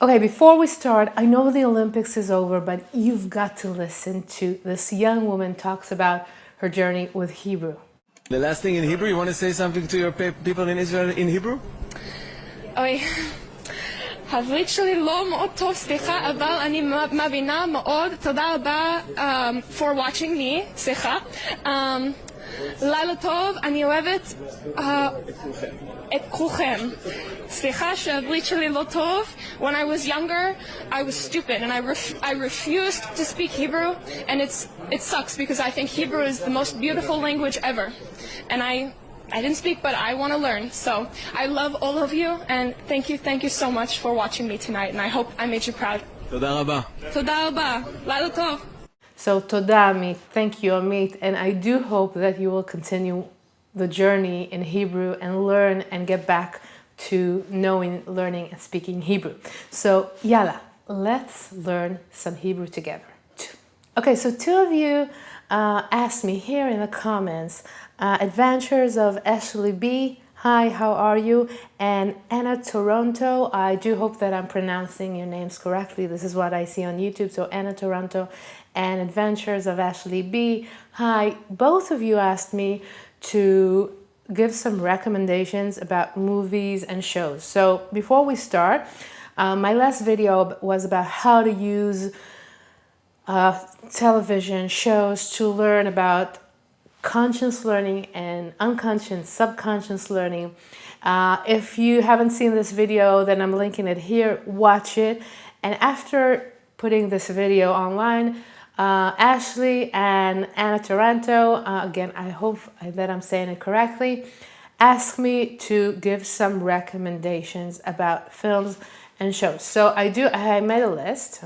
Okay, before we start, I know the Olympics is over, but you've got to listen to this young woman talks about her journey with Hebrew. The last thing in Hebrew, you want to say something to your people in Israel in Hebrew? אוי, העברית שלי לא מאוד טוב, סליחה, אבל אני מבינה מאוד. תודה רבה for watching me, סליחה. לילה טוב, אני אוהבת את כולכם. סליחה שהעברית שלי לא טוב. When I was younger, I was stupid and I refused to speak Hebrew, and it sucks because I think Hebrew is the most beautiful language ever. And I didn't speak, but I want to learn. So I love all of you, and thank you so much for watching me tonight, and I hope I made you proud. תודה רבה. תודה רבה. לילה טוב. So, toda Amit, thank you Amit, and I do hope that you will continue the journey in Hebrew and learn and get back to knowing, learning, and speaking Hebrew. So, yalla, let's learn some Hebrew together. Okay, so two of you asked me here in the comments, Adventures of Ashley B. Hi, how are you? And Anna Toronto, I do hope that I'm pronouncing your names correctly. This is what I see on YouTube. So Anna Toronto and Adventures of Ashley B. Hi, both of you asked me to give some recommendations about movies and shows. So before we start, my last video was about how to use television shows to learn about conscious learning and unconscious, subconscious learning. If you haven't seen this video, then I'm linking it here. Watch it. And after putting this video online, Ashley and Anna Taranto, again, I hope that I'm saying it correctly, asked me to give some recommendations about films and shows. So I made a list.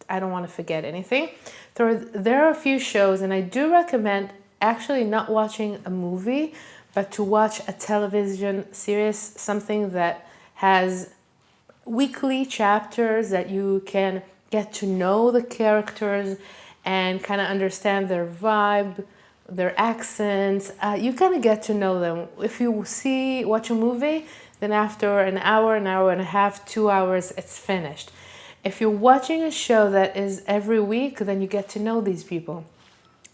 I don't want to forget anything. There are a few shows, and I do recommend actually not watching a movie, but to watch a television series, something that has weekly chapters that you can get to know the characters and kind of understand their vibe, their accents. You kind of get to know them. If you watch a movie, then after an hour and a half, 2 hours, it's finished. If you're watching a show that is every week, then you get to know these people.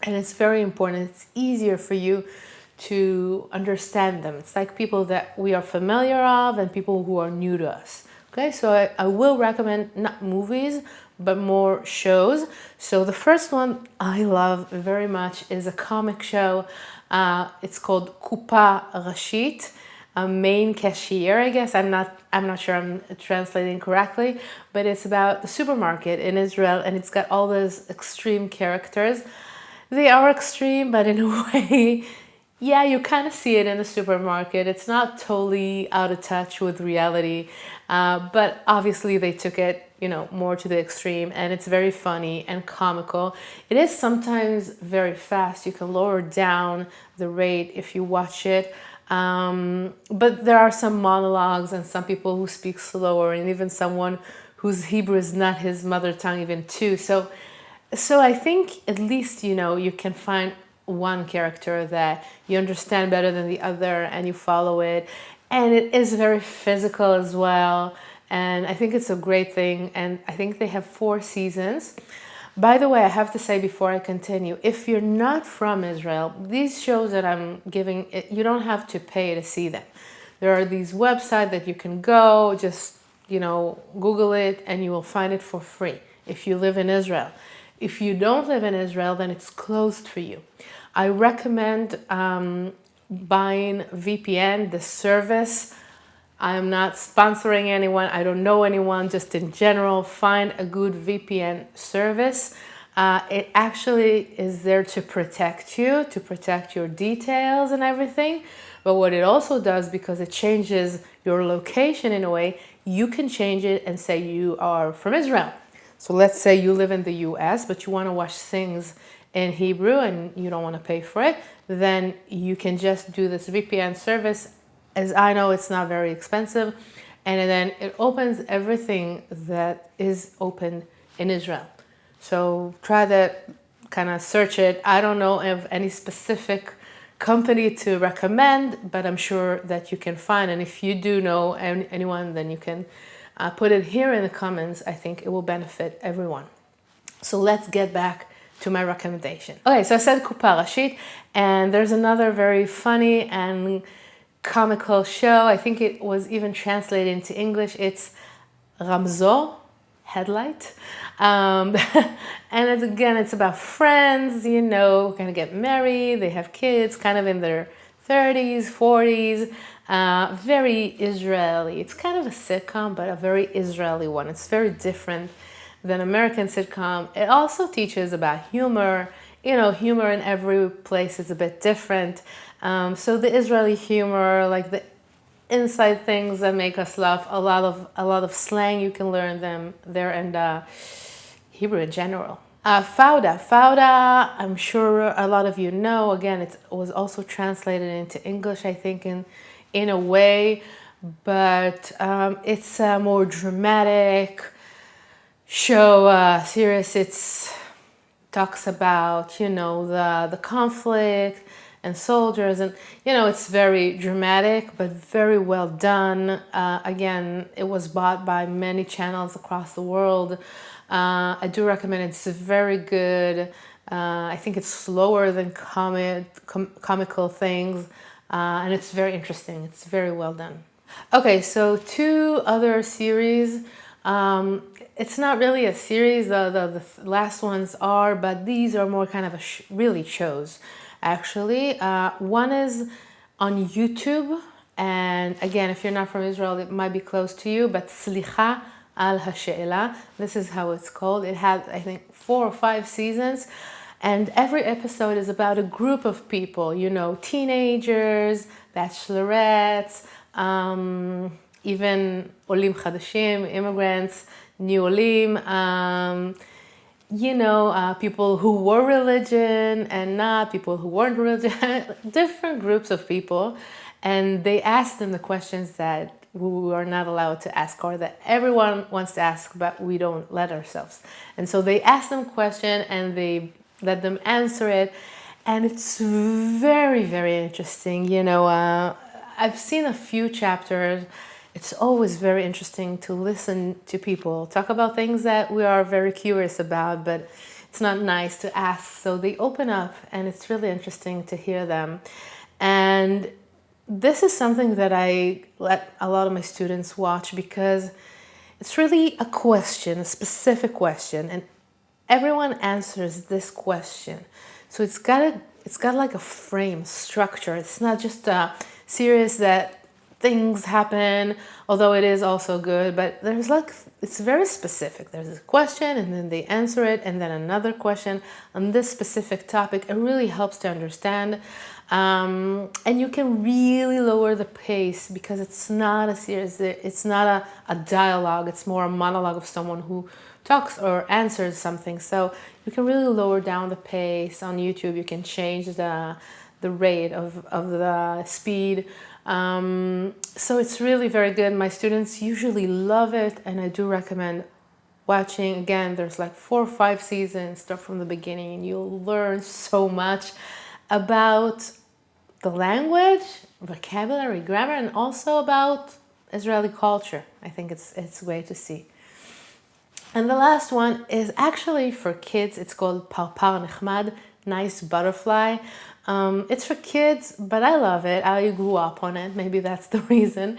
And it's very important. It's easier for you to understand them. It's like people that we are familiar of and people who are new to us. Okay, so I will recommend not movies, but more shows. So the first one I love very much is a comic show. It's called Coopa Ráshit, a main cashier, I guess. I'm not sure I'm translating correctly, but it's about the supermarket in Israel, and it's got all those extreme characters. They are extreme, but in a way, yeah, you kind of see it in the supermarket. It's not totally out of touch with reality, but obviously they took it, more to the extreme, and it's very funny and comical. It is sometimes very fast. You can lower down the rate if you watch it, but there are some monologues and some people who speak slower, and even someone whose Hebrew is not his mother tongue even too. So I think at least, you can find one character that you understand better than the other and you follow it. And it is very physical as well. And I think it's a great thing. And I think they have 4 seasons. By the way, I have to say before I continue, if you're not from Israel, these shows that I'm giving, you don't have to pay to see them. There are these websites that you can go, just, Google it, and you will find it for free if you live in Israel. If you don't live in Israel, then it's closed for you. I recommend buying VPN, the service. I'm not sponsoring anyone. I don't know anyone. Just in general, find a good VPN service. It actually is there to protect you, to protect your details and everything. But what it also does, because it changes your location in a way, you can change it and say you are from Israel. So let's say you live in the US, but you want to watch things in Hebrew and you don't want to pay for it, then you can just do this VPN service. As I know, it's not very expensive. And then it opens everything that is open in Israel. So try that, kind of search it. I don't know of any specific company to recommend, but I'm sure that you can find. And if you do know anyone, then you can put it here in the comments. I think it will benefit everyone. So let's get back to my recommendation. Okay, so I said Koupa Rashit, and there's another very funny and comical show. I think it was even translated into English. It's Ramzor, headlight. And it's about friends, gonna get married, they have kids, kind of in their 30s, 40s, very Israeli. It's kind of a sitcom, but a very Israeli one. It's very different than American sitcom. It also teaches about humor. Humor in every place is a bit different. So the Israeli humor, like the inside things that make us laugh, a lot of slang you can learn them there, and Hebrew in general. Fauda, I'm sure a lot of you know. Again, it was also translated into English, I think, in a way, but it's a more dramatic show, series. It talks about, the conflict and soldiers, and it's very dramatic but very well done. Again, it was bought by many channels across the world. I do recommend it. It's very good. I think it's slower than comical things, and it's very interesting. It's very well done. Okay, so 2 other series. It's not really a series, the last ones are, but these are more kind of really shows, actually. One is on YouTube, and again, if you're not from Israel, it might be close to you, but Slicha, השאלה. This is how it's called. It had, I think, 4 or 5 seasons, and every episode is about a group of people, teenagers, bachelorettes, even עולים חדשים, immigrants, new עולים, people who were religion and not, people who weren't religion, different groups of people, and they asked them the questions that we are not allowed to ask, or that everyone wants to ask, but we don't let ourselves. And so they ask them a question and they let them answer it, and it's very, very interesting. I've seen a few chapters. It's always very interesting to listen to people talk about things that we are very curious about, but it's not nice to ask. So they open up, and it's really interesting to hear them. And this is something that I let a lot of my students watch, because it's really a question, a specific question, and everyone answers this question. So it's got like a frame, structure. It's not just a series that things happen, although it is also good, but it's very specific. There's a question, and then they answer it, and then another question on this specific topic. It really helps to understand. And you can really lower the pace, because it's not a series, it's not a dialogue, it's more a monologue of someone who talks or answers something. So you can really lower down the pace. On YouTube, you can change the rate of the speed. So it's really very good. My students usually love it, and I do recommend watching. Again, there's like 4 or 5 seasons. Start from the beginning, and you'll learn so much about the language, vocabulary, grammar, and also about Israeli culture. I think it's great to see. And the last one is actually for kids. It's called Purpur נחמד, nice butterfly. It's for kids, but I love it. I grew up on it. Maybe that's the reason.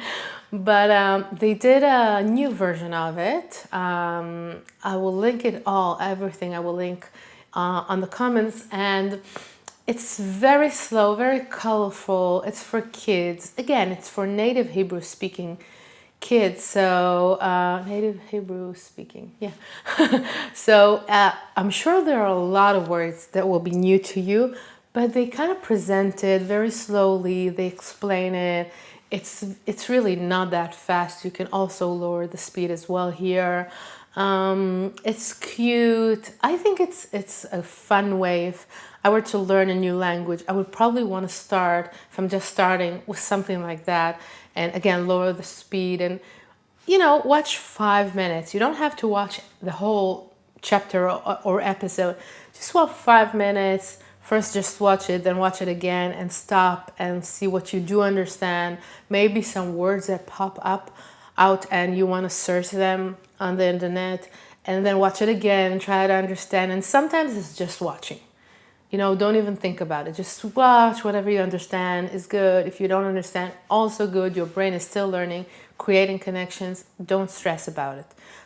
But they did a new version of it. I will link it all, everything I will link on the comments. And it's very slow, very colorful. It's for kids. Again, it's for native Hebrew speaking kids. So native Hebrew speaking, yeah. So I'm sure there are a lot of words that will be new to you, but they kind of present it very slowly. They explain it. It's really not that fast. You can also lower the speed as well here. It's cute. I think it's a fun way. If I were to learn a new language, I would probably want to start from just starting with something like that. And again, lower the speed and, watch 5 minutes. You don't have to watch the whole chapter or episode. Just watch 5 minutes. First, just watch it, then watch it again and stop and see what you do understand. Maybe some words that pop up out and you want to search them on the internet and then watch it again, try to understand. And sometimes it's just watching. You know, don't even think about it. Just watch. Whatever you understand is good. If you don't understand, also good. Your brain is still learning, creating connections. Don't stress about it.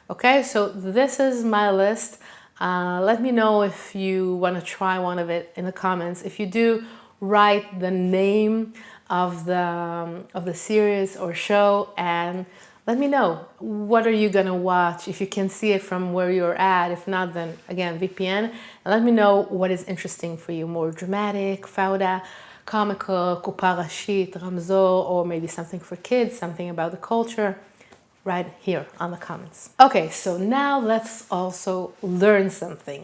Okay, so this is my list. Let me know if you want to try one of it in the comments. If you do, write the name of the series or show and let me know, what are you gonna watch, if you can see it from where you're at. If not, then again, VPN. And let me know what is interesting for you, more dramatic, Fauda, comical, Coopa, Ráshit, Ramzor, or maybe something for kids, something about the culture, right here on the comments. Okay, so now let's also learn something.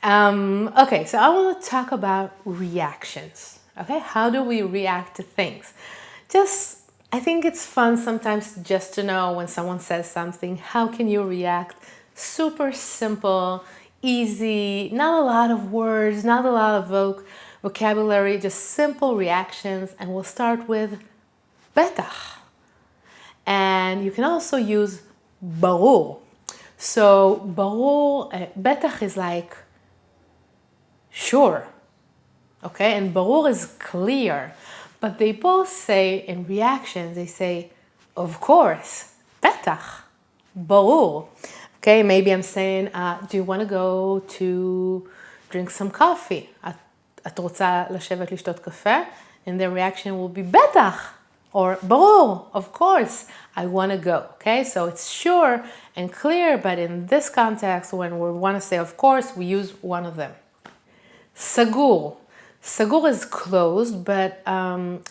Okay, so I want to talk about reactions. Okay, how do we react to things? I think it's fun sometimes just to know when someone says something, how can you react? Super simple, easy, not a lot of words, not a lot of vocabulary, just simple reactions. And we'll start with betach. And you can also use ברור. So ברור, betach is like sure, okay? And ברור is clear. But they both say in reactions, they say, of course, betach, ברור. Okay, maybe I'm saying, do you want to go to drink some coffee? את רוצה לשבת לשתות קפה? And the reaction will be betach, or ברור, of course, I want to go. Okay, so it's sure and clear, but in this context, when we want to say of course, we use one of them. סגור. Sagur is closed, but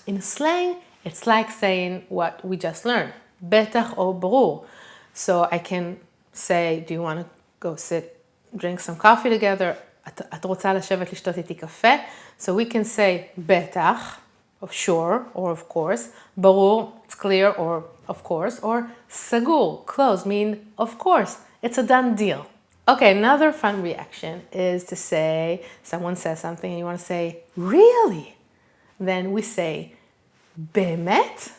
in slang, it's like saying what we just learned. Betach or ברור. So I can say, do you want to go drink some coffee together? את רוצה לשבת לשתות איתי קפה? So we can say betach, of sure, or of course. ברור, it's clear, or of course. Or sagur, closed, mean of course. It's a done deal. Okay, another fun reaction is to say, someone says something and you want to say, really? Then we say, באמת?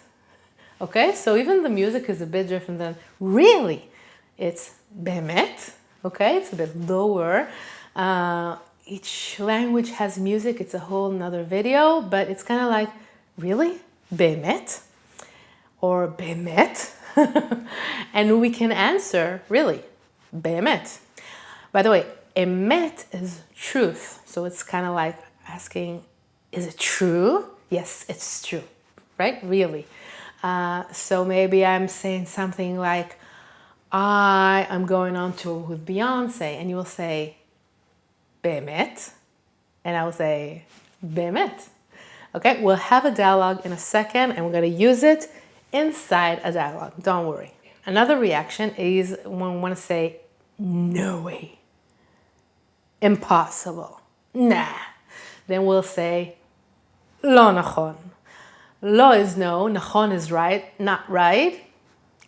Okay, so even the music is a bit different than really. It's באמת, okay, it's a bit lower. Each language has music, it's a whole nother video, but it's kind of like, really? באמת? Or באמת? And we can answer, really, באמת. By the way, emet is truth. So it's kind of like asking, is it true? Yes, it's true, right? Really. So maybe I'm saying something like, I am going on tour with Beyonce. And you will say, באמת. And I will say, באמת. Okay, we'll have a dialogue in a second and we're going to use it inside a dialogue. Don't worry. Another reaction is when we want to say, no way. Impossible. Nah. Then we'll say, לא נכון. לא is no, נכון is right, not right.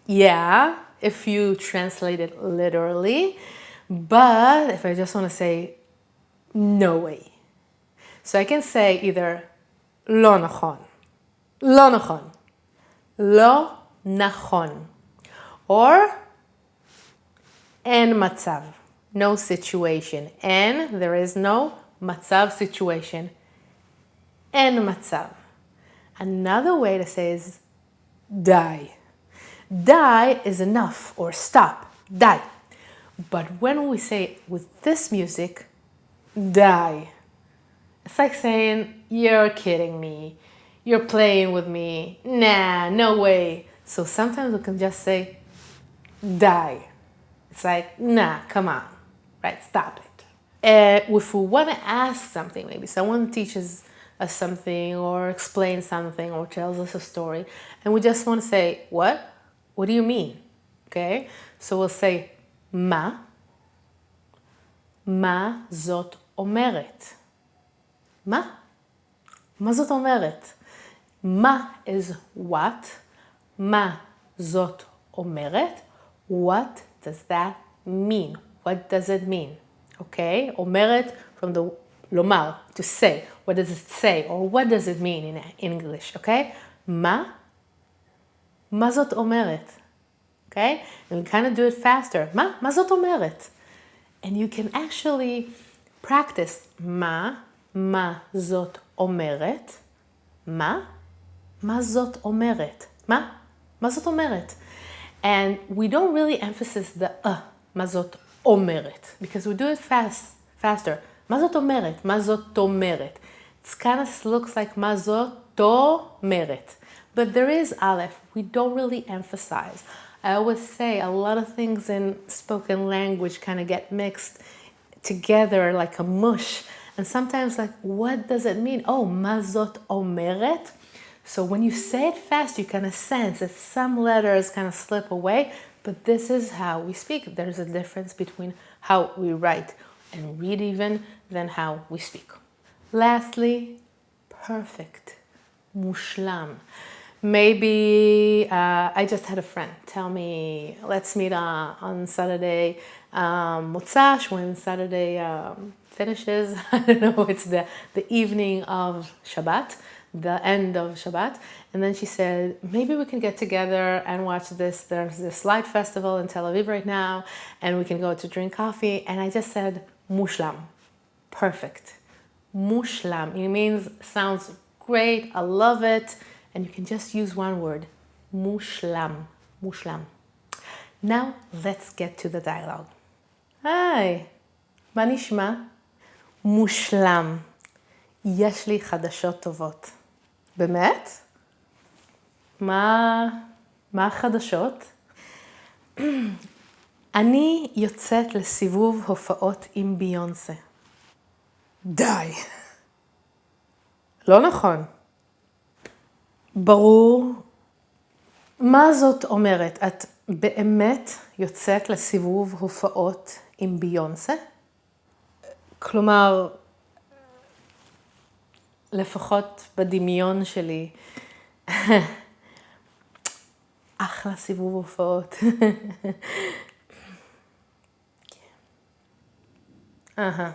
Yeah, if you translate it literally. But if I just want to say, no way. So I can say either, לא נכון. לא נכון. לא נכון. Or, אין מצב. No situation. And there is no מצב situation. אין מצב. Another way to say is די. די is enough or stop. די. But when we say it with this music, די. It's like saying, you're kidding me. You're playing with me. Nah, no way. So sometimes we can just say די. It's like, nah, come on. Right, stop it. If we want to ask something, maybe someone teaches us something or explains something or tells us a story, and we just want to say, what? What do you mean? Okay, so we'll say, מה? מה זאת אומרת? מה? מה זאת אומרת? מה is what? מה זאת אומרת? What does that mean? What does it mean? Okay, אומרת from the לומר, to say. What does it say? Or what does it mean in English? Okay? מה? מה זאת אומרת? okay? And we kind of do it faster. מה זאת אומרת? And you can actually practice מה זאת אומרת? מה זאת אומרת? מה זאת אומרת? And we don't really emphasize the מה זאת אומרת, because we do it faster. מה זאת אומרת? מה זאת אומרת? It kind of looks like מה זאת אומרת. But there is aleph. We don't really emphasize. I always say a lot of things in spoken language kind of get mixed together like a mush. And sometimes like, what does it mean? Oh, מה זאת אומרת? So when you say it fast, you kind of sense that some letters kind of slip away, but this is how we speak. There's a difference between how we write and read even than how we speak. Lastly, perfect, מושלם. Maybe I just had a friend tell me, let's meet on Saturday, מוצ"ש, when Saturday finishes. I don't know, it's the evening of Shabbat, the end of Shabbat. And then she said, maybe we can get together and watch this. There's this light festival in Tel Aviv right now, and we can go to drink coffee. And I just said, mושלם, perfect. mושלם, it means, sounds great, I love it. And you can just use one word, מושלם, מושלם. Now, let's get to the dialogue. היי, מה נשמע? מושלם. יש לי חדשות טובות. באמת? מה החדשות? אני יוצאת לסיבוב הופעות עם ביונסה. די. לא נכון. ברור. מה זאת אומרת? את באמת יוצאת לסיבוב הופעות עם ביונסה? כלומר, לפחות בדמיון שלי, אחלה סיבוב הופעות. אהה.